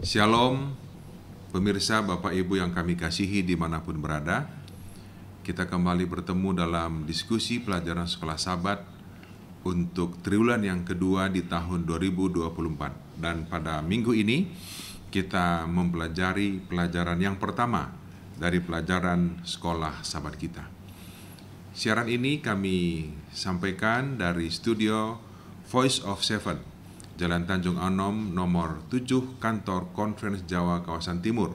Shalom, pemirsa Bapak Ibu yang kami kasihi dimanapun berada. Kita kembali bertemu dalam diskusi pelajaran sekolah Sabat untuk triwulan yang kedua di tahun 2024. Dan pada minggu ini kita mempelajari pelajaran yang pertama dari pelajaran sekolah Sabat kita. Siaran ini kami sampaikan dari studio Voice of Seven, Jalan Tanjung Anom nomor 7, Kantor Conference Jawa Kawasan Timur.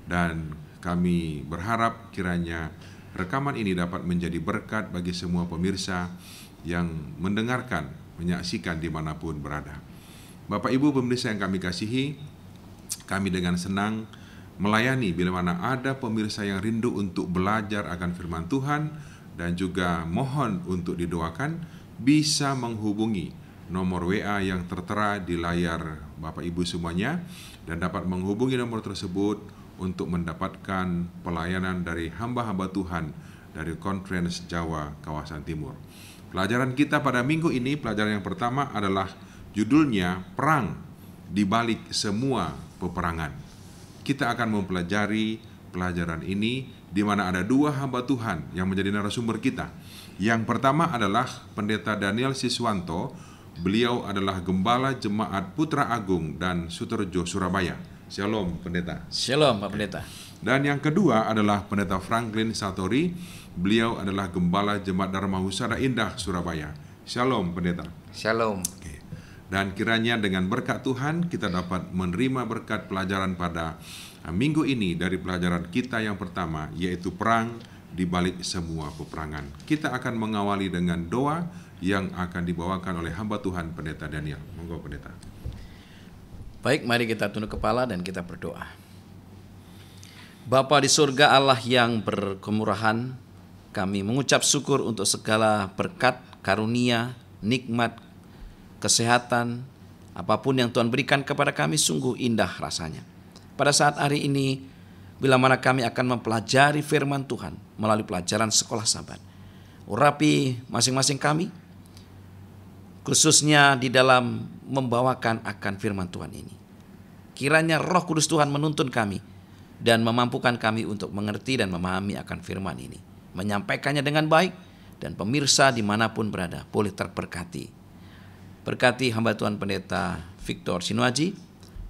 Dan kami berharap kiranya rekaman ini dapat menjadi berkat bagi semua pemirsa yang mendengarkan, menyaksikan dimanapun berada. Bapak Ibu pemirsa yang kami kasihi, kami dengan senang melayani bila mana ada pemirsa yang rindu untuk belajar akan firman Tuhan dan juga mohon untuk didoakan, bisa menghubungi nomor WA yang tertera di layar Bapak Ibu semuanya, dan dapat menghubungi nomor tersebut untuk mendapatkan pelayanan dari hamba-hamba Tuhan dari Conference Jawa Kawasan Timur. Pelajaran kita pada minggu ini, pelajaran yang pertama adalah judulnya Perang di Balik Semua Peperangan. Kita akan mempelajari pelajaran ini di mana ada dua hamba Tuhan yang menjadi narasumber kita. Yang pertama adalah Pendeta Daniel Siswanto. Beliau adalah Gembala Jemaat Putra Agung dan Suterjo, Surabaya. Shalom Pendeta. Shalom Pak Pendeta. Dan yang kedua adalah Pendeta Franklin Satori. Beliau adalah Gembala Jemaat Dharma Husada Indah, Surabaya. Shalom Pendeta. Shalom. Oke. Dan kiranya dengan berkat Tuhan kita dapat menerima berkat pelajaran pada minggu ini dari pelajaran kita yang pertama, yaitu perang di balik semua peperangan. Kita akan mengawali dengan doa yang akan dibawakan oleh hamba Tuhan Pendeta Daniel. Monggo Pendeta. Baik, mari kita tunduk kepala dan kita berdoa. Bapa di surga, Allah yang berkemurahan, kami mengucap syukur untuk segala berkat, karunia, nikmat, kesehatan, apapun yang Tuhan berikan kepada kami, sungguh indah rasanya. Pada saat hari ini, bila mana kami akan mempelajari firman Tuhan melalui pelajaran sekolah Sabat, urapi masing-masing kami, khususnya di dalam membawakan akan firman Tuhan ini. Kiranya Roh Kudus Tuhan menuntun kami dan memampukan kami untuk mengerti dan memahami akan firman ini, menyampaikannya dengan baik, dan pemirsa dimanapun berada boleh terberkati. Berkati hamba Tuhan Pendeta Victor Sinuaji,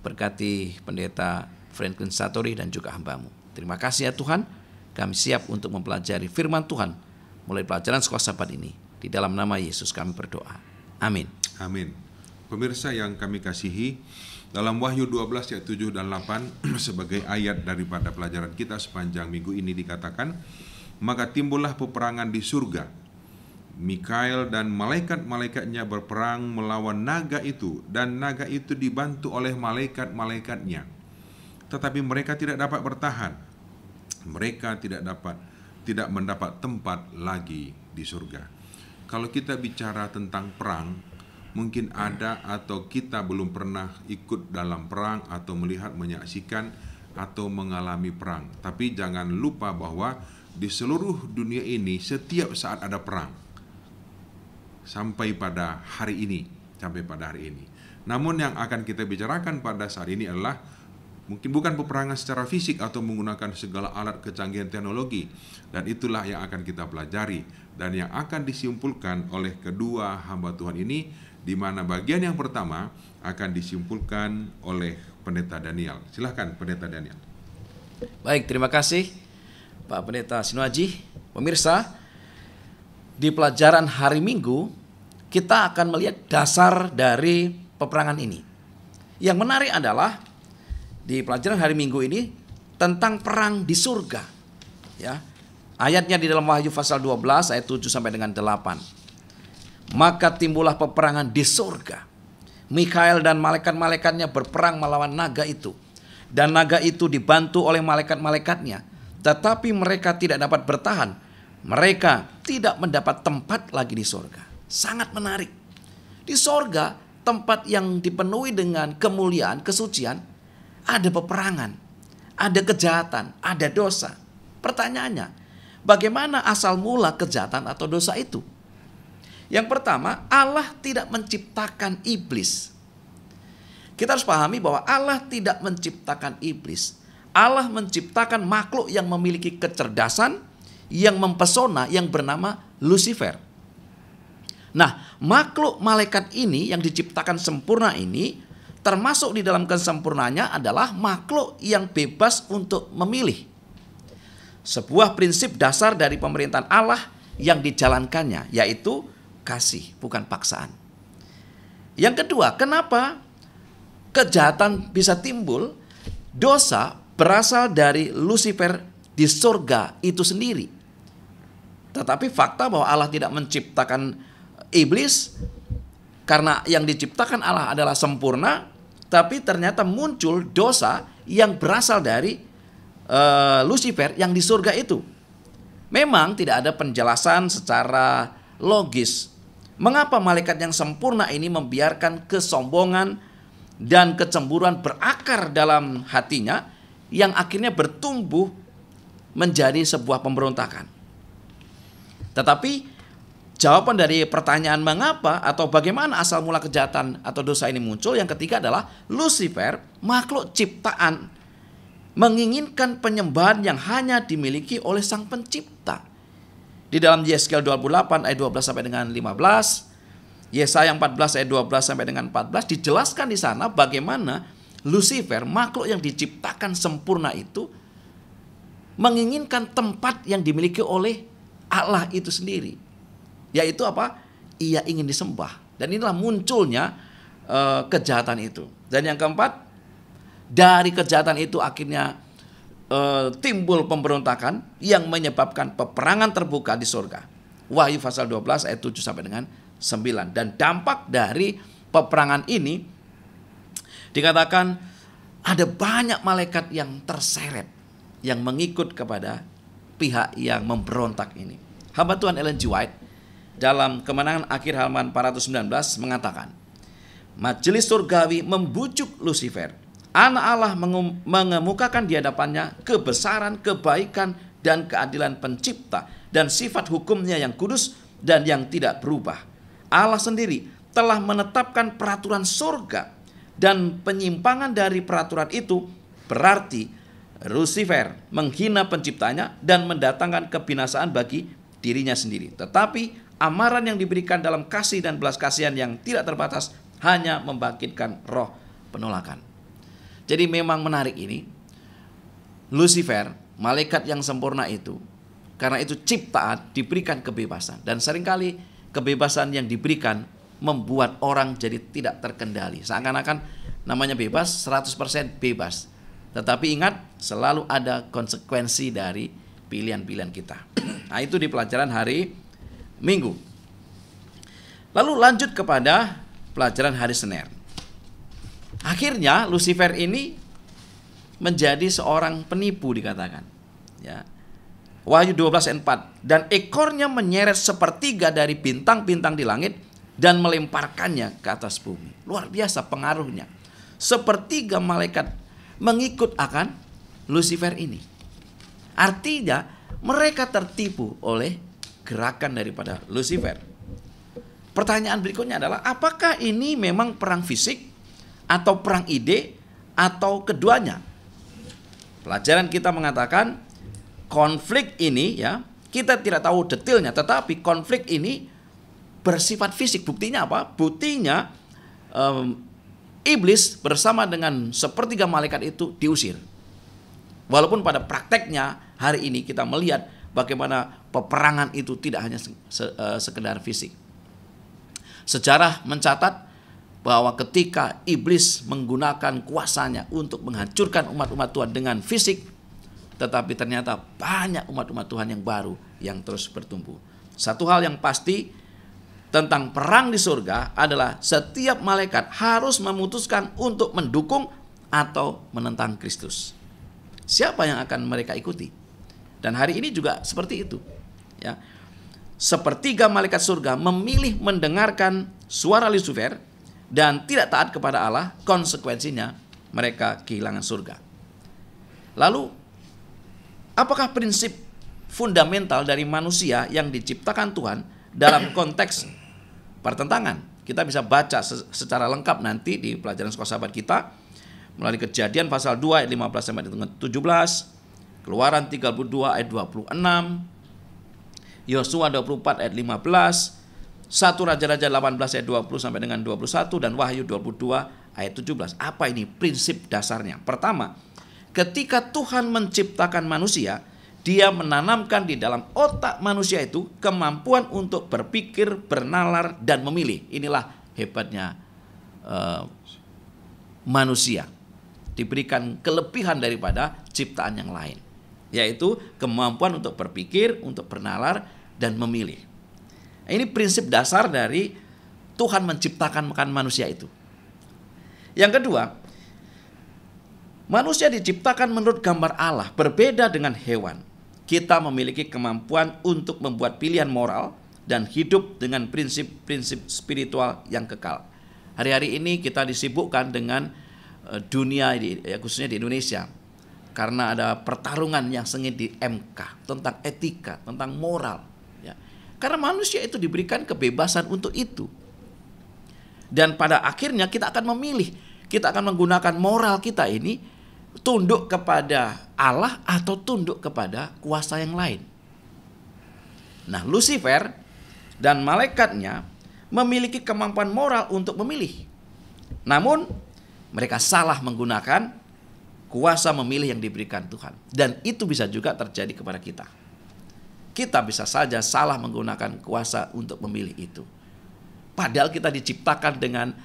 berkati Pendeta Franklin Satori dan juga hambamu. Terima kasih ya Tuhan, kami siap untuk mempelajari firman Tuhan mulai pelajaran sekolah Sabat ini. Di dalam nama Yesus kami berdoa. Amin. Amin. Pemirsa yang kami kasihi, dalam Wahyu 12 ayat 7 dan 8 sebagai ayat daripada pelajaran kita sepanjang minggu ini dikatakan, maka timbullah peperangan di surga. Mikael dan malaikat-malaikatnya berperang melawan naga itu, dan naga itu dibantu oleh malaikat-malaikatnya. Tetapi mereka tidak dapat bertahan. Mereka tidak mendapat tempat lagi di surga. Kalau kita bicara tentang perang, mungkin ada atau kita belum pernah ikut dalam perang atau melihat, menyaksikan atau mengalami perang. Tapi jangan lupa bahwa di seluruh dunia ini setiap saat ada perang. Sampai pada hari ini. Namun yang akan kita bicarakan pada saat ini adalah mungkin bukan peperangan secara fisik atau menggunakan segala alat kecanggihan teknologi. Dan itulah yang akan kita pelajari dan yang akan disimpulkan oleh kedua hamba Tuhan ini, di mana bagian yang pertama akan disimpulkan oleh Pendeta Daniel. Silakan Pendeta Daniel. Baik, terima kasih Pak Pendeta Sinuaji. Pemirsa, di pelajaran hari Minggu kita akan melihat dasar dari peperangan ini. Yang menarik adalah di pelajaran hari Minggu ini tentang perang di surga. Ya. Ayatnya di dalam Wahyu pasal 12 ayat 7 sampai dengan 8. Maka timbullah peperangan di surga. Mikael dan malaikat-malaikatnya berperang melawan naga itu. Dan naga itu dibantu oleh malaikat-malaikatnya. Tetapi mereka tidak dapat bertahan. Mereka tidak mendapat tempat lagi di surga. Sangat menarik. Di surga, tempat yang dipenuhi dengan kemuliaan, kesucian, ada peperangan, ada kejahatan, ada dosa. Pertanyaannya, bagaimana asal mula kejahatan atau dosa itu? Yang pertama, Allah tidak menciptakan iblis. kita harus pahami bahwa Allah tidak menciptakan iblis. Allah menciptakan makhluk yang memiliki kecerdasan, yang mempesona, yang bernama Lucifer. Nah, makhluk malaikat ini yang diciptakan sempurna ini, termasuk di dalam kesempurnaannya adalah makhluk yang bebas untuk memilih. Sebuah prinsip dasar dari pemerintahan Allah yang dijalankannya, yaitu kasih, bukan paksaan. Yang kedua, kenapa kejahatan bisa timbul? Dosa berasal dari Lucifer di surga itu sendiri. Tetapi fakta bahwa Allah tidak menciptakan iblis karena yang diciptakan Allah adalah sempurna, tapi ternyata muncul dosa yang berasal dari Lucifer yang di surga itu. Memang tidak ada penjelasan secara logis mengapa malaikat yang sempurna ini membiarkan kesombongan dan kecemburuan berakar dalam hatinya yang akhirnya bertumbuh menjadi sebuah pemberontakan. Tetapi jawaban dari pertanyaan mengapa atau bagaimana asal mula kejahatan atau dosa ini muncul, yang ketiga adalah Lucifer, makhluk ciptaan, menginginkan penyembahan yang hanya dimiliki oleh Sang Pencipta. Di dalam Yesaya 28 ayat 12 sampai dengan 15, Yesaya 14 ayat 12 sampai dengan 14 dijelaskan di sana bagaimana Lucifer, makhluk yang diciptakan sempurna itu, menginginkan tempat yang dimiliki oleh Allah itu sendiri. Yaitu apa? Ia ingin disembah. Dan inilah munculnya kejahatan itu. Dan yang keempat, dari kejahatan itu akhirnya timbul pemberontakan yang menyebabkan peperangan terbuka di surga. Wahyu pasal 12 ayat 7 sampai dengan 9. Dan dampak dari peperangan ini dikatakan ada banyak malaikat yang terseret, yang mengikut kepada pihak yang memberontak ini. Hamba Tuhan Ellen G. White dalam Kemenangan Akhir halaman 419 mengatakan, majelis surgawi membujuk Lucifer, anak Allah, mengemukakan di hadapannya kebesaran, kebaikan, dan keadilan pencipta dan sifat hukumnya yang kudus dan yang tidak berubah. Allah sendiri telah menetapkan peraturan surga, dan penyimpangan dari peraturan itu berarti Lucifer menghina penciptanya dan mendatangkan kebinasaan bagi dirinya sendiri. Tetapi amaran yang diberikan dalam kasih dan belas kasihan yang tidak terbatas hanya membangkitkan roh penolakan. Jadi memang menarik ini, Lucifer, malaikat yang sempurna itu, karena itu ciptaan, diberikan kebebasan. Dan seringkali kebebasan yang diberikan membuat orang jadi tidak terkendali. Seakan-akan namanya bebas, 100% bebas. Tetapi ingat, selalu ada konsekuensi dari pilihan-pilihan kita. Nah, itu di pelajaran hari Minggu. Lalu lanjut kepada pelajaran hari Senin. Akhirnya Lucifer ini menjadi seorang penipu dikatakan. Ya. Wahyu 12 ayat 4. Dan ekornya menyeret sepertiga dari bintang-bintang di langit dan melemparkannya ke atas bumi. Luar biasa pengaruhnya. Sepertiga malaikat mengikut akan Lucifer ini. Artinya mereka tertipu oleh gerakan daripada Lucifer. Pertanyaan berikutnya adalah, apakah ini memang perang fisik atau perang ide atau keduanya? Pelajaran kita mengatakan konflik ini, ya, kita tidak tahu detailnya, tetapi konflik ini bersifat fisik. Buktinya apa? Buktinya iblis bersama dengan sepertiga malaikat itu diusir. Walaupun pada prakteknya hari ini kita melihat bagaimana peperangan itu tidak hanya sekedar fisik. Sejarah mencatat bahwa ketika iblis menggunakan kuasanya untuk menghancurkan umat-umat Tuhan dengan fisik, tetapi ternyata banyak umat-umat Tuhan yang baru yang terus bertumbuh. Satu hal yang pasti tentang perang di surga adalah setiap malaikat harus memutuskan untuk mendukung atau menentang Kristus. Siapa yang akan mereka ikuti? Dan hari ini juga seperti itu. Ya. Sepertiga malaikat surga memilih mendengarkan suara Lucifer dan tidak taat kepada Allah, konsekuensinya mereka kehilangan surga. Lalu, apakah prinsip fundamental dari manusia yang diciptakan Tuhan dalam konteks pertentangan? Kita bisa baca secara lengkap nanti di pelajaran sekolah sahabat kita melalui Kejadian pasal 2 ayat 15 sampai dengan 17, Keluaran 32 ayat 26, Yosua 24 ayat 15, 1 Raja-Raja 18 ayat 20 sampai dengan 21, dan Wahyu 22 ayat 17. Apa ini prinsip dasarnya? Pertama, ketika Tuhan menciptakan manusia, Dia menanamkan di dalam otak manusia itu kemampuan untuk berpikir, bernalar, dan memilih. Inilah hebatnya manusia. Diberikan kelebihan daripada ciptaan yang lain, yaitu kemampuan untuk berpikir, untuk bernalar, dan memilih. Ini prinsip dasar dari Tuhan menciptakan manusia itu. Yang kedua, manusia diciptakan menurut gambar Allah, berbeda dengan hewan. Kita memiliki kemampuan untuk membuat pilihan moral dan hidup dengan prinsip-prinsip spiritual yang kekal. Hari-hari ini kita disibukkan dengan dunia, khususnya di Indonesia, karena ada pertarungan yang sengit di MK tentang etika, tentang moral. Ya. Karena manusia itu diberikan kebebasan untuk itu. Dan pada akhirnya kita akan memilih, kita akan menggunakan moral kita ini tunduk kepada Allah atau tunduk kepada kuasa yang lain. Nah, Lucifer dan malaikatnya memiliki kemampuan moral untuk memilih. Namun, mereka salah menggunakan kuasa memilih yang diberikan Tuhan. Dan itu bisa juga terjadi kepada kita. Kita bisa saja salah menggunakan kuasa untuk memilih itu. Padahal kita diciptakan dengan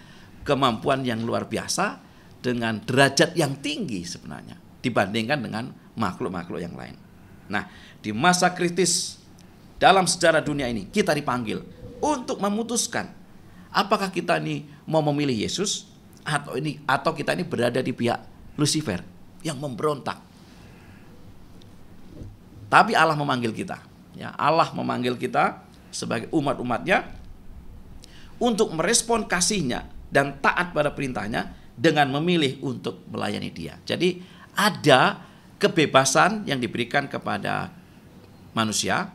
kemampuan yang luar biasa, dengan derajat yang tinggi sebenarnya dibandingkan dengan makhluk-makhluk yang lain. Nah, di masa kritis dalam sejarah dunia ini kita dipanggil untuk memutuskan apakah kita ini mau memilih Yesus atau kita ini berada di pihak Lucifer yang memberontak. Tapi Allah memanggil kita, ya, Allah memanggil kita sebagai umat-umatnya untuk merespon kasih-Nya dan taat pada perintah-Nya dengan memilih untuk melayani Dia. Jadi ada kebebasan yang diberikan kepada manusia,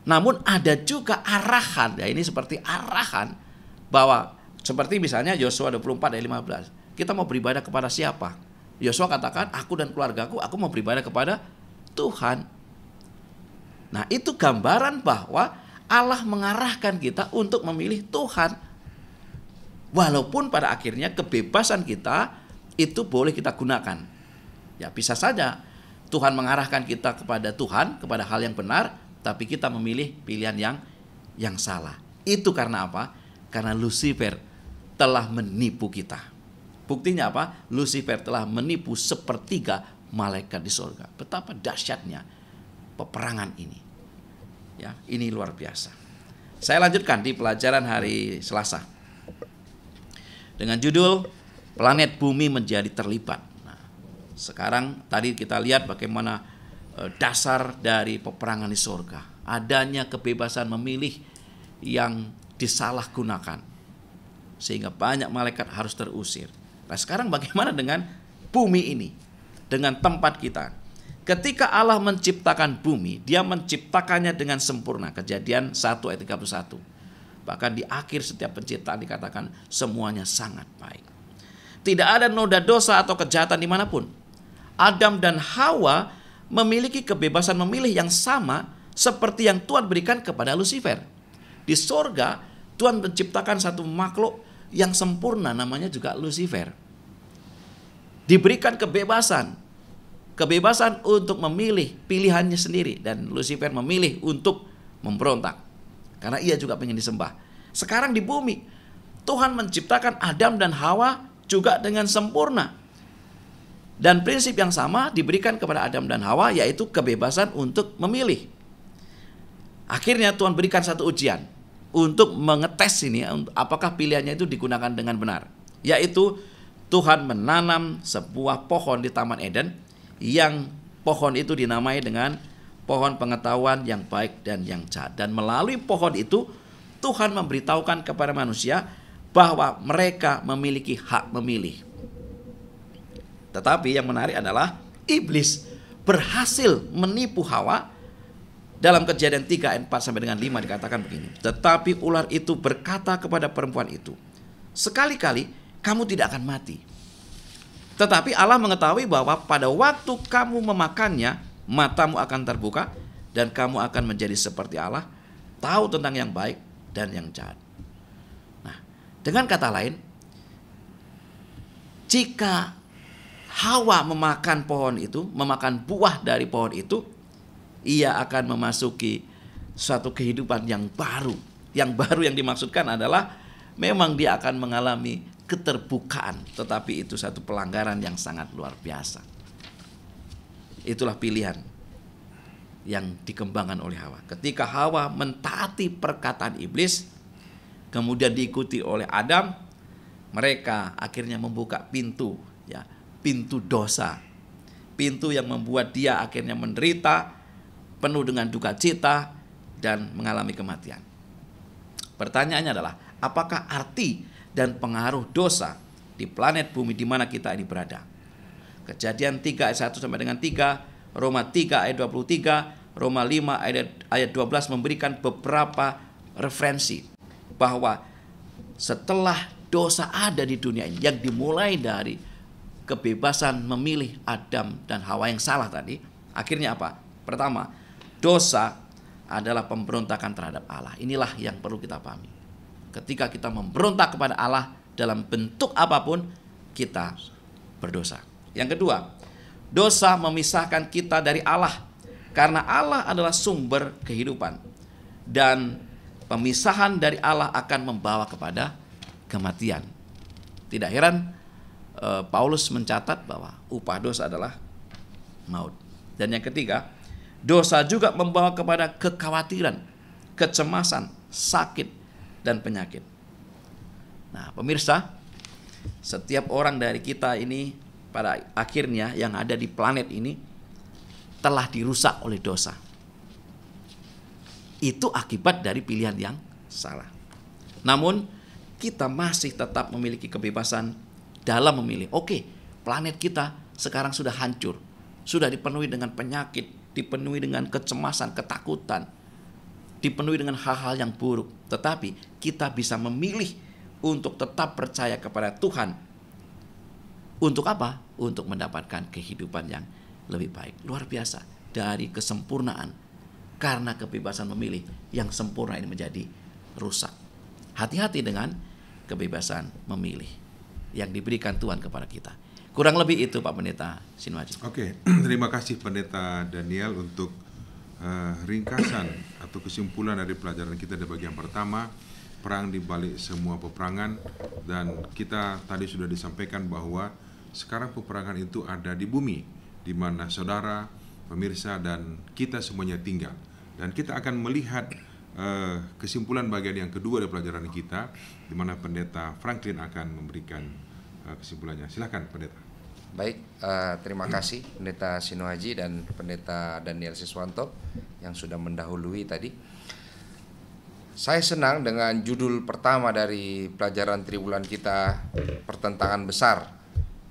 namun ada juga arahan. Ya, ini seperti arahan bahwa seperti misalnya Yosua 24 ayat 15. Kita mau beribadah kepada siapa? Yosua katakan, aku dan keluargaku, aku mau beribadah kepada Tuhan. Nah, itu gambaran bahwa Allah mengarahkan kita untuk memilih Tuhan. Walaupun pada akhirnya kebebasan kita itu boleh kita gunakan. Ya, bisa saja Tuhan mengarahkan kita kepada Tuhan, kepada hal yang benar, tapi kita memilih pilihan yang salah. Itu karena apa? Karena Lucifer telah menipu kita. Buktinya apa? Lucifer telah menipu sepertiga malaikat di surga. Betapa dahsyatnya peperangan ini. Ya, ini luar biasa. Saya lanjutkan di pelajaran hari Selasa dengan judul planet bumi menjadi terlibat. Nah, sekarang tadi kita lihat bagaimana dasar dari peperangan di surga. Adanya kebebasan memilih yang disalahgunakan sehingga banyak malaikat harus terusir. Nah, sekarang bagaimana dengan bumi ini, dengan tempat kita? Ketika Allah menciptakan bumi, Dia menciptakannya dengan sempurna. Kejadian 1 ayat 31. Bahkan di akhir setiap penciptaan dikatakan semuanya sangat baik. Tidak ada noda dosa atau kejahatan dimanapun. Adam dan Hawa memiliki kebebasan memilih yang sama seperti yang Tuhan berikan kepada Lucifer. Di sorga, Tuhan menciptakan satu makhluk yang sempurna, namanya juga Lucifer. Diberikan kebebasan untuk memilih pilihannya sendiri. Dan Lucifer memilih untuk memberontak, karena ia juga ingin disembah. Sekarang di bumi, Tuhan menciptakan Adam dan Hawa juga dengan sempurna. Dan prinsip yang sama diberikan kepada Adam dan Hawa, yaitu kebebasan untuk memilih. Akhirnya Tuhan berikan satu ujian untuk mengetes ini, apakah pilihannya itu digunakan dengan benar. Yaitu Tuhan menanam sebuah pohon di Taman Eden, yang pohon itu dinamai dengan pohon pengetahuan yang baik dan yang jahat. Dan melalui pohon itu Tuhan memberitahukan kepada manusia bahwa mereka memiliki hak memilih. Tetapi yang menarik adalah iblis berhasil menipu Hawa Dalam Kejadian 3 ayat 4 sampai dengan 5 dikatakan begini. Tetapi ular itu berkata kepada perempuan itu, sekali-kali kamu tidak akan mati. Tetapi Allah mengetahui bahwa pada waktu kamu memakannya, matamu akan terbuka dan kamu akan menjadi seperti Allah, tahu tentang yang baik dan yang jahat. Nah, dengan kata lain, jika Hawa memakan pohon itu, memakan buah dari pohon itu, ia akan memasuki suatu kehidupan yang baru. Yang baru yang dimaksudkan adalah memang dia akan mengalami keterbukaan, tetapi itu satu pelanggaran yang sangat luar biasa. Itulah pilihan yang dikembangkan oleh Hawa. Ketika Hawa mentaati perkataan iblis, kemudian diikuti oleh Adam, mereka akhirnya membuka pintu, ya, pintu dosa. Pintu yang membuat dia akhirnya menderita, penuh dengan duka cita, dan mengalami kematian. Pertanyaannya adalah, apakah arti dan pengaruh dosa di planet bumi di mana kita ini berada? Kejadian 3 ayat 1 sampai dengan 3, Roma 3 ayat 23, Roma 5 ayat 12 memberikan beberapa referensi bahwa setelah dosa ada di dunia ini, yang dimulai dari kebebasan memilih Adam dan Hawa yang salah tadi, akhirnya apa? Pertama, dosa adalah pemberontakan terhadap Allah. Inilah yang perlu kita pahami. Ketika kita memberontak kepada Allah dalam bentuk apapun, kita berdosa. Yang kedua, dosa memisahkan kita dari Allah, karena Allah adalah sumber kehidupan, dan pemisahan dari Allah akan membawa kepada kematian. Tidak heran Paulus mencatat bahwa upah dosa adalah maut. Dan yang ketiga, dosa juga membawa kepada kekhawatiran, kecemasan, sakit, dan penyakit. Nah, pemirsa, setiap orang dari kita ini pada akhirnya yang ada di planet ini telah dirusak oleh dosa. Itu akibat dari pilihan yang salah. Namun kita masih tetap memiliki kebebasan dalam memilih. Oke, planet kita sekarang sudah hancur, sudah dipenuhi dengan penyakit, dipenuhi dengan kecemasan, ketakutan, dipenuhi dengan hal-hal yang buruk. Tetapi kita bisa memilih untuk tetap percaya kepada Tuhan. Untuk apa? Untuk mendapatkan kehidupan yang lebih baik. Luar biasa. Dari kesempurnaan, karena kebebasan memilih yang sempurna ini menjadi rusak. Hati-hati dengan kebebasan memilih yang diberikan Tuhan kepada kita. Kurang lebih itu Pak Pendeta Sinuaji. Oke, terima kasih Pendeta Daniel untuk ringkasan atau kesimpulan dari pelajaran kita di bagian pertama, perang di balik semua peperangan. Dan kita tadi sudah disampaikan bahwa sekarang peperangan itu ada di bumi, di mana saudara, pemirsa, dan kita semuanya tinggal. Dan kita akan melihat kesimpulan bagian yang kedua dari pelajaran kita, di mana Pendeta Franklin akan memberikan kesimpulannya. Silakan Pendeta. Baik, terima kasih Pendeta Sinuaji dan Pendeta Daniel Siswanto yang sudah mendahului tadi. Saya senang dengan judul pertama dari pelajaran triwulan kita, pertentangan besar.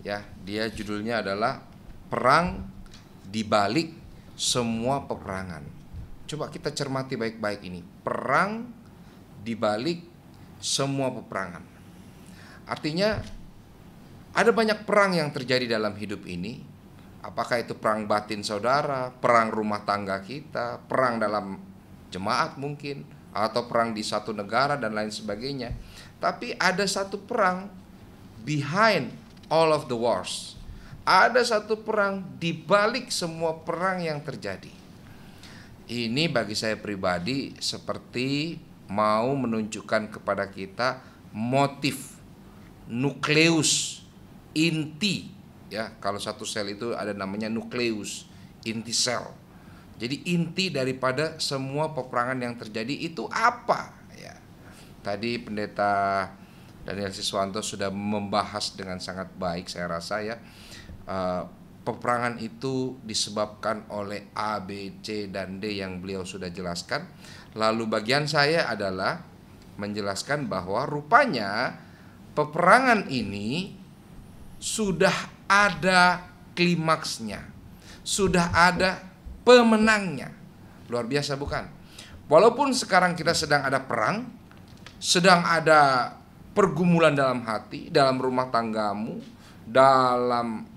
Ya, dia judulnya adalah perang di balik semua peperangan. Coba kita cermati baik-baik ini. Perang di balik semua peperangan. Artinya ada banyak perang yang terjadi dalam hidup ini. Apakah itu perang batin saudara, perang rumah tangga kita, perang dalam jemaat mungkin, atau perang di satu negara dan lain sebagainya. Tapi ada satu perang behind all of the wars. Ada satu perang di balik semua perang yang terjadi. Ini bagi saya pribadi seperti mau menunjukkan kepada kita motif, nukleus, inti. Ya, kalau satu sel itu ada namanya nukleus, inti sel. Jadi inti daripada semua peperangan yang terjadi itu apa? Ya. Tadi Pendeta Daniel Siswanto sudah membahas dengan sangat baik, saya rasa ya. Peperangan itu disebabkan oleh A, B, C, dan D yang beliau sudah jelaskan. Lalu bagian saya adalah menjelaskan bahwa rupanya peperangan ini sudah ada klimaksnya, sudah ada pemenangnya. Luar biasa bukan? Walaupun sekarang kita sedang ada perang, sedang ada pergumulan dalam hati, dalam rumah tanggamu, dalam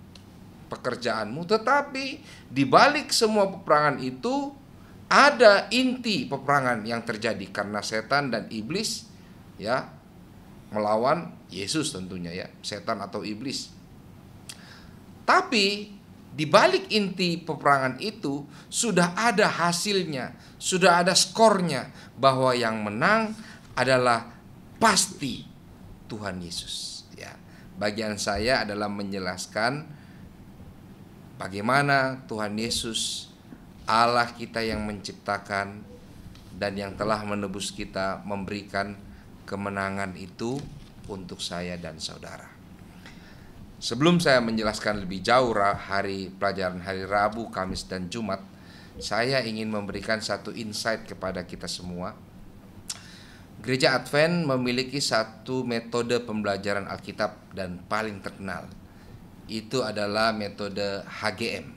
pekerjaanmu, tetapi di balik semua peperangan itu ada inti peperangan yang terjadi karena setan dan iblis ya melawan Yesus tentunya ya, setan atau iblis. Tapi di balik inti peperangan itu sudah ada hasilnya, sudah ada skornya bahwa yang menang adalah pasti Tuhan Yesus ya. Bagian saya adalah menjelaskan bagaimana Tuhan Yesus, Allah kita yang menciptakan dan yang telah menebus kita, memberikan kemenangan itu untuk saya dan saudara. Sebelum saya menjelaskan lebih jauh pelajaran hari Rabu, Kamis, dan Jumat, saya ingin memberikan satu insight kepada kita semua. Gereja Advent memiliki satu metode pembelajaran Alkitab dan paling terkenal. Itu adalah metode HGM.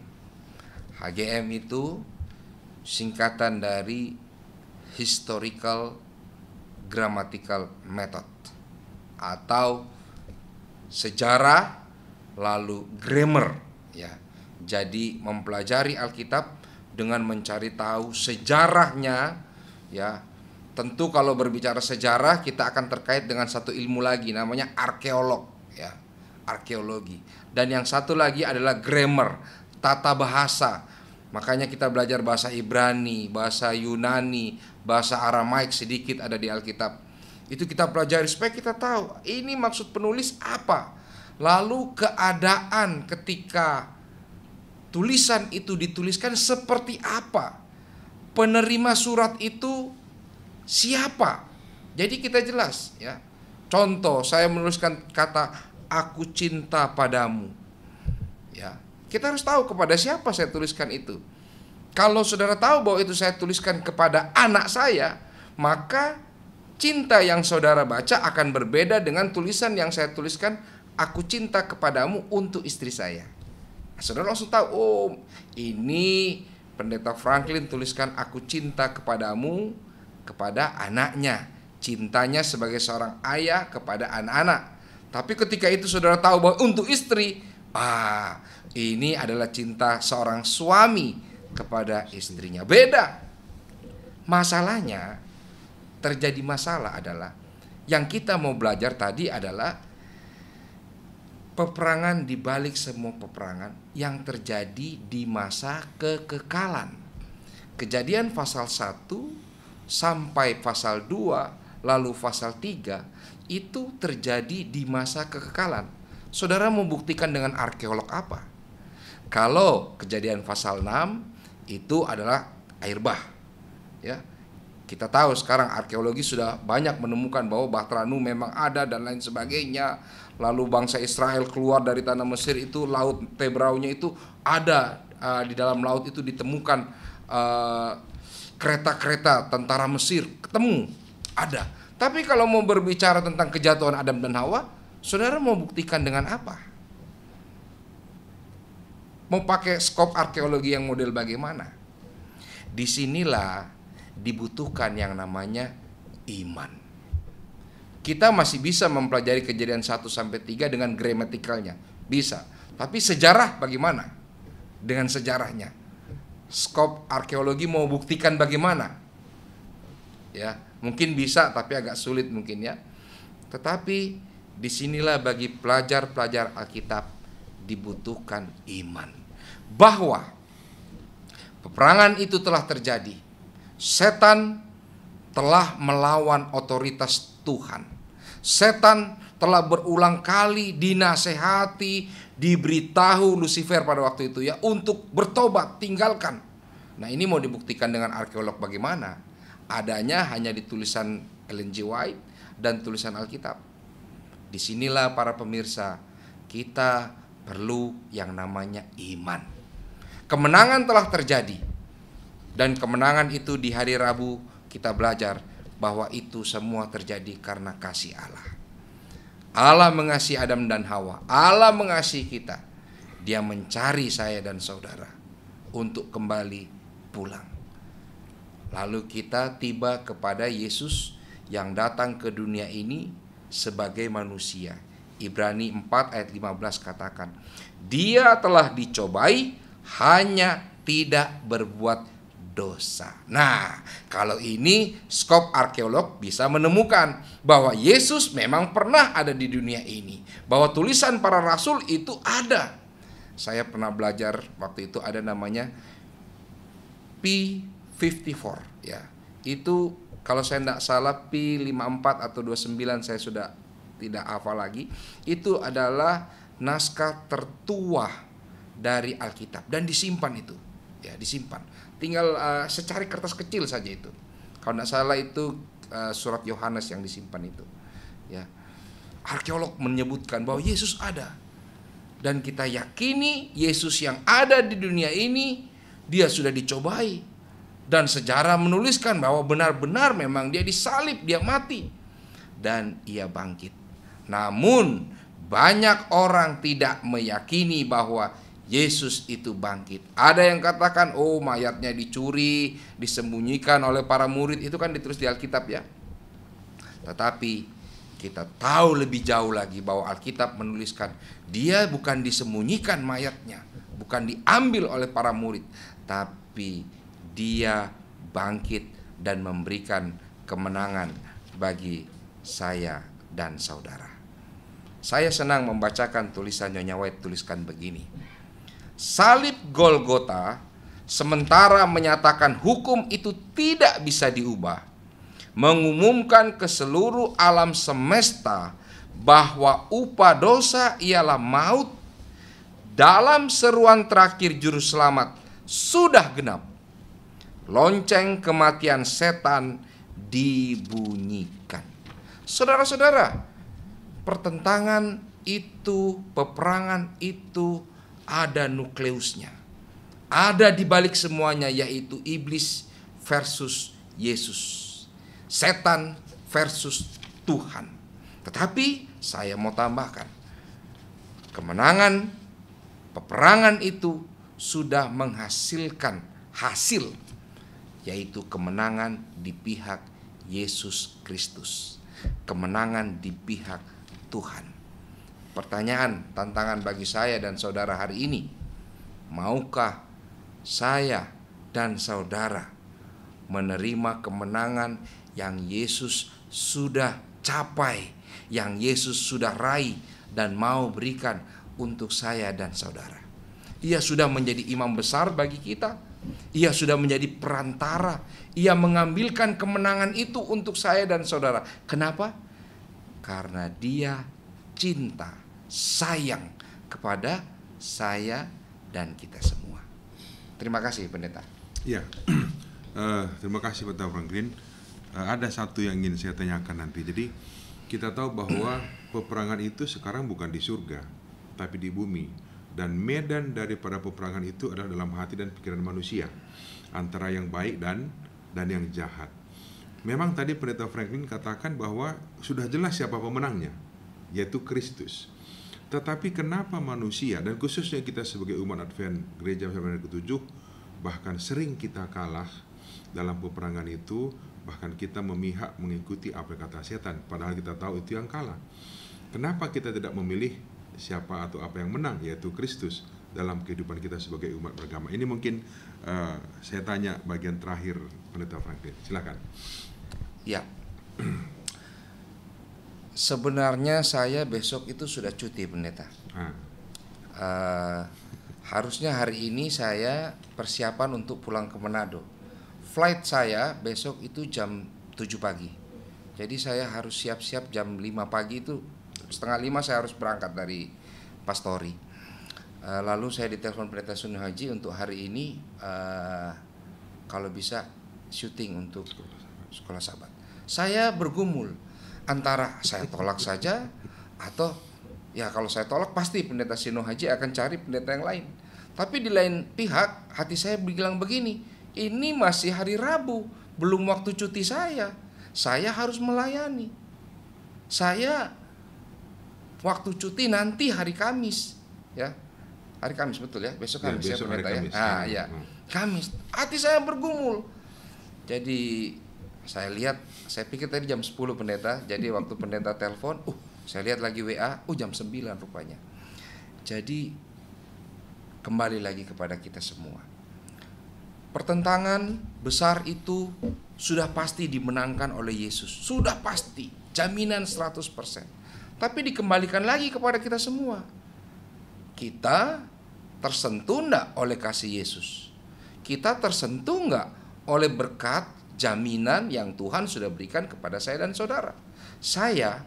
HGM itu singkatan dari Historical Grammatical Method atau sejarah lalu grammar ya. Jadi mempelajari Alkitab dengan mencari tahu sejarahnya ya. Tentu kalau berbicara sejarah kita akan terkait dengan satu ilmu lagi namanya arkeolog ya. Arkeologi. Dan yang satu lagi adalah grammar, tata bahasa. Makanya kita belajar bahasa Ibrani, bahasa Yunani, bahasa Aramaik sedikit ada di Alkitab. Itu kita pelajari supaya kita tahu ini maksud penulis apa. Lalu keadaan ketika tulisan itu dituliskan seperti apa. Penerima surat itu siapa. Jadi kita jelas ya. Contoh, saya menuliskan kata aku cinta padamu. Ya, kita harus tahu kepada siapa saya tuliskan itu. Kalau saudara tahu bahwa itu saya tuliskan kepada anak saya, maka cinta yang saudara baca akan berbeda dengan tulisan yang saya tuliskan, aku cinta kepadamu untuk istri saya. Saudara langsung tahu, oh ini Pendeta Franklin tuliskan aku cinta kepadamu kepada anaknya. Cintanya sebagai seorang ayah kepada anak-anak. Tapi ketika itu saudara tahu bahwa untuk istri, ini adalah cinta seorang suami kepada istrinya. Beda. Masalahnya, terjadi masalah adalah yang kita mau belajar tadi adalah peperangan di balik semua peperangan yang terjadi di masa kekekalan. Kejadian pasal 1 sampai pasal 2 lalu pasal 3 itu terjadi di masa kekekalan. Saudara mau buktikan dengan arkeolog apa? Kalau kejadian pasal 6 itu adalah air bah. Ya. Kita tahu sekarang arkeologi sudah banyak menemukan bahwa Bahtera Nuh memang ada dan lain sebagainya. Lalu bangsa Israel keluar dari tanah Mesir itu, laut Tebraunya itu ada, di dalam laut itu ditemukan kereta-kereta tentara Mesir, ketemu, ada. Tapi kalau mau berbicara tentang kejatuhan Adam dan Hawa, saudara mau buktikan dengan apa? Mau pakai skop arkeologi yang model bagaimana? Disinilah dibutuhkan yang namanya iman. Kita masih bisa mempelajari kejadian 1-3 dengan gramatikalnya, bisa. Tapi sejarah bagaimana? Dengan sejarahnya. Skop arkeologi mau buktikan bagaimana? Ya, mungkin bisa tapi agak sulit mungkin ya. Tetapi disinilah bagi pelajar-pelajar Alkitab dibutuhkan iman. Bahwa peperangan itu telah terjadi. Setan telah melawan otoritas Tuhan. Setan telah berulang kali dinasehati, diberitahu Lucifer pada waktu itu ya untuk bertobat, tinggalkan. Nah, ini mau dibuktikan dengan arkeolog bagaimana? Adanya hanya di tulisan Ellen G. White dan tulisan Alkitab. Disinilah para pemirsa, kita perlu yang namanya iman. Kemenangan telah terjadi. Dan kemenangan itu di hari Rabu kita belajar bahwa itu semua terjadi karena kasih Allah. Allah mengasihi Adam dan Hawa. Allah mengasihi kita. Dia mencari saya dan saudara untuk kembali pulang. Lalu kita tiba kepada Yesus yang datang ke dunia ini sebagai manusia. Ibrani 4 ayat 15 katakan, Dia telah dicobai, hanya tidak berbuat dosa. Nah, kalau ini skop arkeolog bisa menemukan bahwa Yesus memang pernah ada di dunia ini, bahwa tulisan para rasul itu ada. Saya pernah belajar waktu itu, ada namanya P54 ya. Itu kalau saya tidak salah P54 atau 29, saya sudah tidak hafal lagi. Itu adalah naskah tertua dari Alkitab dan disimpan itu. Ya, disimpan. Tinggal secari kertas kecil saja itu. Kalau tidak salah itu surat Yohanes yang disimpan itu. Ya. Arkeolog menyebutkan bahwa Yesus ada. Dan kita yakini Yesus yang ada di dunia ini, dia sudah dicobai. Dan sejarah menuliskan bahwa benar-benar memang dia disalib, dia mati. Dan ia bangkit. Namun banyak orang tidak meyakini bahwa Yesus itu bangkit. Ada yang katakan, oh mayatnya dicuri, disembunyikan oleh para murid. Itu kan ditulis di Alkitab ya. Tetapi kita tahu lebih jauh lagi bahwa Alkitab menuliskan dia bukan disembunyikan mayatnya, bukan diambil oleh para murid, tapi dia bangkit dan memberikan kemenangan bagi saya dan saudara. Saya senang membacakan tulisan Nyonya White, tuliskan begini. Salib Golgota sementara menyatakan hukum itu tidak bisa diubah, mengumumkan ke seluruh alam semesta bahwa upah dosa ialah maut. Dalam seruan terakhir juru selamat sudah genap, lonceng kematian setan dibunyikan. Saudara-saudara, pertentangan itu, peperangan itu ada nukleusnya. Ada di balik semuanya, yaitu iblis versus Yesus. Setan versus Tuhan. Tetapi saya mau tambahkan, kemenangan peperangan itu sudah menghasilkan hasil, yaitu kemenangan di pihak Yesus Kristus. Kemenangan di pihak Tuhan. Pertanyaan, tantangan bagi saya dan saudara hari ini, maukah saya dan saudara menerima kemenangan yang Yesus sudah capai, yang Yesus sudah raih dan mau berikan untuk saya dan saudara? Ia sudah menjadi imam besar bagi kita. Ia sudah menjadi perantara. Ia mengambilkan kemenangan itu untuk saya dan saudara. Kenapa? Karena dia cinta, sayang kepada saya dan kita semua. Terima kasih pendeta. Ya, terima kasih Pendeta Franklin. Ada satu yang ingin saya tanyakan nanti. Jadi kita tahu bahwa peperangan itu sekarang bukan di surga, tapi di bumi. Dan medan daripada peperangan itu adalah dalam hati dan pikiran manusia, antara yang baik dan yang jahat. Memang tadi Pendeta Franklin katakan bahwa sudah jelas siapa pemenangnya, yaitu Kristus. Tetapi kenapa manusia, dan khususnya kita sebagai umat Advent Gereja Perkabungan ke-7, bahkan sering kita kalah dalam peperangan itu, bahkan kita memihak mengikuti apa kata setan, padahal kita tahu itu yang kalah. Kenapa kita tidak memilih siapa atau apa yang menang, yaitu Kristus dalam kehidupan kita sebagai umat beragama? Ini mungkin saya tanya bagian terakhir Pendeta Franklin, silakan. Ya, sebenarnya saya besok itu sudah cuti pendeta. Harusnya hari ini saya persiapan untuk pulang ke Manado. Flight saya besok itu jam 7 pagi. Jadi saya harus siap-siap jam 5 pagi itu, setengah 5 saya harus berangkat dari Pastori. Lalu saya ditelepon Pendeta Sunu Haji untuk hari ini kalau bisa syuting untuk Sekolah Sahabat. Saya bergumul antara saya tolak saja atau ya kalau saya tolak pasti Pendeta Sunu Haji akan cari pendeta yang lain. Tapi di lain pihak hati saya bilang begini, ini masih hari Rabu, belum waktu cuti saya. Saya harus melayani. Saya waktu cuti nanti hari Kamis, ya. Hari Kamis betul ya, besok Kamis ya, besok pendeta hari Kamis, ya. Kamis. Hati saya bergumul. Jadi saya lihat, saya pikir tadi jam 10 pendeta. Jadi waktu pendeta telepon, saya lihat lagi WA, jam 9 rupanya. Jadi kembali lagi kepada kita semua. Pertentangan besar itu sudah pasti dimenangkan oleh Yesus. Sudah pasti, jaminan 100%. Tapi dikembalikan lagi kepada kita semua. Kita tersentuh enggak oleh kasih Yesus? Kita tersentuh enggak oleh berkat jaminan yang Tuhan sudah berikan kepada saya dan saudara? Saya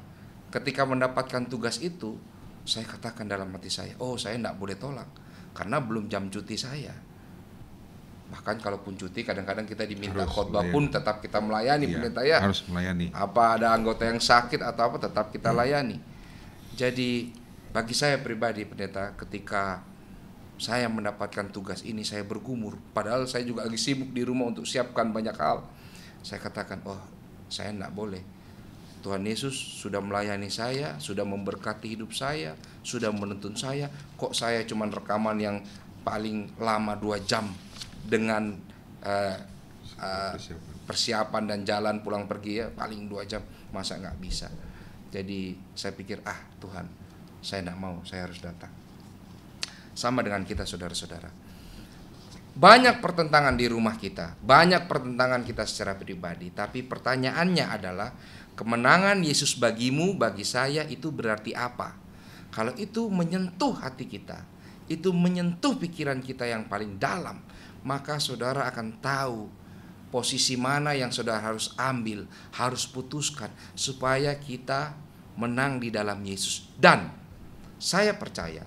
ketika mendapatkan tugas itu, saya katakan dalam hati saya, saya enggak boleh tolak karena belum jam cuti saya. Bahkan kalaupun cuti, kadang-kadang kita diminta khotbah pun tetap kita melayani, pendeta ya. Harus melayani. Apa ada anggota yang sakit atau apa, tetap kita layani. Jadi bagi saya pribadi, pendeta, ketika saya mendapatkan tugas ini, saya bergumur. Padahal saya juga lagi sibuk di rumah untuk siapkan banyak hal. Saya katakan, saya enggak boleh. Tuhan Yesus sudah melayani saya, sudah memberkati hidup saya, sudah menuntun saya. Kok saya cuma rekaman yang paling lama 2 jam dengan persiapan dan jalan pulang pergi ya paling 2 jam, masa nggak bisa. Jadi saya pikir Tuhan, saya nggak mau, saya harus datang. Sama dengan kita saudara-saudara, banyak pertentangan di rumah kita, banyak pertentangan kita secara pribadi. Tapi pertanyaannya adalah, kemenangan Yesus bagimu, bagi saya itu berarti apa? Kalau itu menyentuh hati kita, itu menyentuh pikiran kita yang paling dalam, maka saudara akan tahu posisi mana yang saudara harus ambil, harus putuskan supaya kita menang di dalam Yesus. Dan saya percaya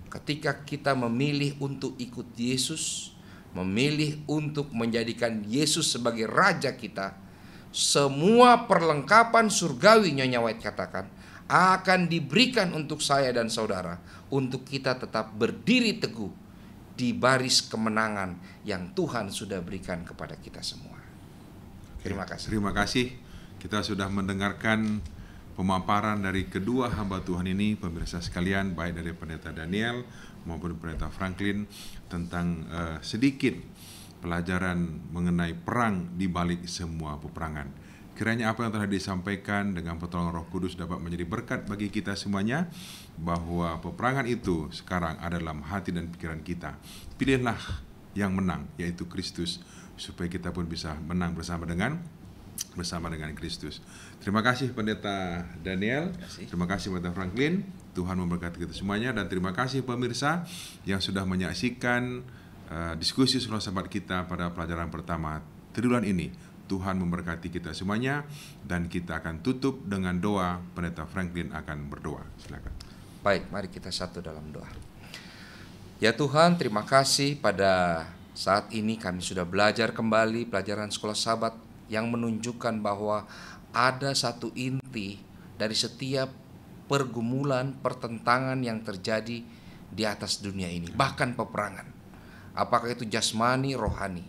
ketika kita memilih untuk ikut Yesus, memilih untuk menjadikan Yesus sebagai Raja kita, semua perlengkapan surgawi, Nyonya White katakan, akan diberikan untuk saya dan saudara, untuk kita tetap berdiri teguh di baris kemenangan yang Tuhan sudah berikan kepada kita semua. Terima kasih. Terima kasih. Kita sudah mendengarkan pemaparan dari kedua hamba Tuhan ini, pemirsa sekalian, baik dari Pendeta Daniel maupun Pendeta Franklin, tentang sedikit pelajaran mengenai perang di balik semua peperangan. Kiranya apa yang telah disampaikan dengan pertolongan Roh Kudus dapat menjadi berkat bagi kita semuanya, bahwa peperangan itu sekarang ada dalam hati dan pikiran kita. Pilihlah yang menang, yaitu Kristus, supaya kita pun bisa menang bersama dengan Kristus. Terima kasih Pendeta Daniel, terima kasih Pendeta Franklin. Tuhan memberkati kita semuanya, dan terima kasih pemirsa yang sudah menyaksikan diskusi sekolah sahabat kita pada pelajaran pertama triwulan ini. Tuhan memberkati kita semuanya, dan kita akan tutup dengan doa. Pendeta Franklin akan berdoa. Silakan. Baik, mari kita satu dalam doa. Ya Tuhan, terima kasih pada saat ini kami sudah belajar kembali pelajaran sekolah sahabat yang menunjukkan bahwa ada satu inti dari setiap pergumulan, pertentangan yang terjadi di atas dunia ini, bahkan peperangan. Apakah itu jasmani, rohani?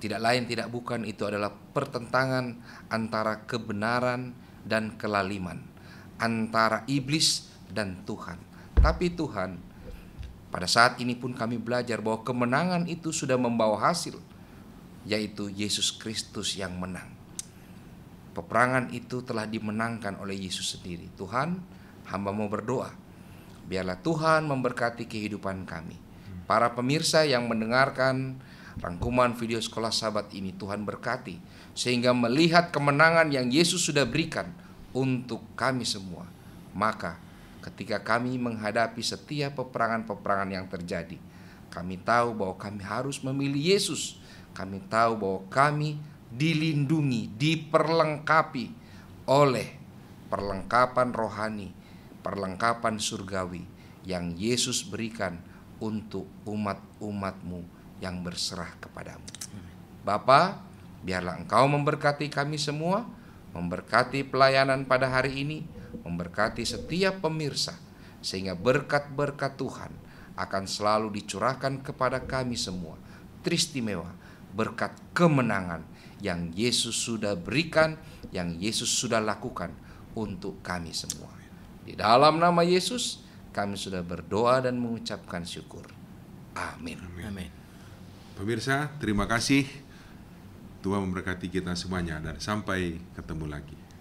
Tidak lain tidak bukan, itu adalah pertentangan antara kebenaran dan kelaliman, antara iblis dan Tuhan. Tapi Tuhan, pada saat ini pun kami belajar bahwa kemenangan itu sudah membawa hasil, yaitu Yesus Kristus yang menang. Peperangan itu telah dimenangkan oleh Yesus sendiri. Tuhan, hamba mau berdoa, biarlah Tuhan memberkati kehidupan kami. Para pemirsa yang mendengarkan rangkuman video sekolah sahabat ini, Tuhan berkati, sehingga melihat kemenangan yang Yesus sudah berikan untuk kami semua. Maka ketika kami menghadapi setiap peperangan-peperangan yang terjadi, kami tahu bahwa kami harus memilih Yesus. Kami tahu bahwa kami dilindungi, diperlengkapi oleh perlengkapan rohani, perlengkapan surgawi yang Yesus berikan untuk umat-umat-Mu yang berserah kepadamu. Bapa, biarlah Engkau memberkati kami semua, memberkati pelayanan pada hari ini, memberkati setiap pemirsa, sehingga berkat-berkat Tuhan akan selalu dicurahkan kepada kami semua. Teristimewa berkat kemenangan yang Yesus sudah berikan, yang Yesus sudah lakukan untuk kami semua. Di dalam nama Yesus kami sudah berdoa dan mengucapkan syukur. Amin. Amin. Pemirsa, terima kasih Tuhan memberkati kita semuanya dan sampai ketemu lagi.